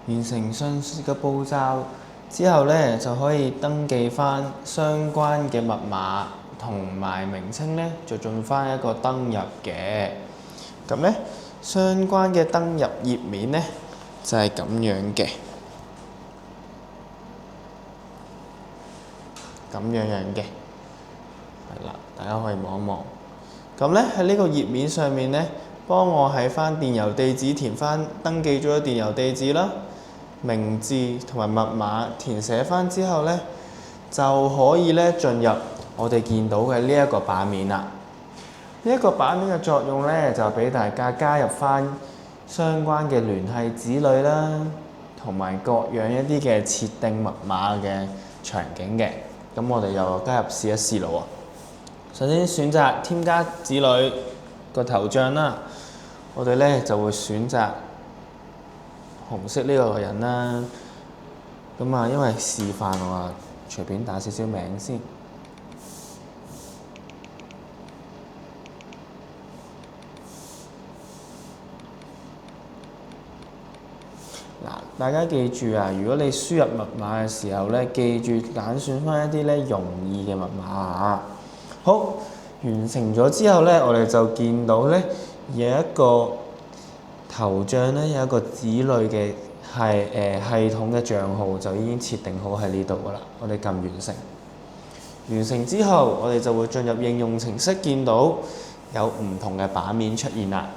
完成上述嘅步驟之後咧，就可以登記翻相關嘅密碼同埋名稱咧，就進翻一個登入嘅。咁咧，相關嘅登入頁面咧就係咁樣嘅，咁樣嘅，係啦，大家可以望一望。咁咧喺呢個頁面上面咧，幫我喺翻電郵地址填翻登記咗嘅電郵地址啦。名字同埋密碼填寫翻之後咧，就可以咧進入我哋見到嘅呢一個版面啦。呢一個版面嘅作用咧，就俾大家加入翻相關嘅聯繫子女啦，同埋各樣一啲嘅設定密碼嘅場景嘅。咁我哋又加入試一試咯喎。首先選擇添加子女個頭像啦，我哋咧就會選擇紅色呢個人啦，咁啊，因為示範我啊，隨便打少少名先。嗱，大家記住啊，如果你輸入密碼嘅時候咧，記住揀選翻一啲咧容易嘅密碼啊。好，完成咗之後咧，我哋就見到咧有一個頭像咧，有一個子女嘅系統嘅帳號就已經設定好喺呢度噶啦。我哋撳完成，完成之後，我哋就會進入應用程式，見到有唔同嘅版面出現啦。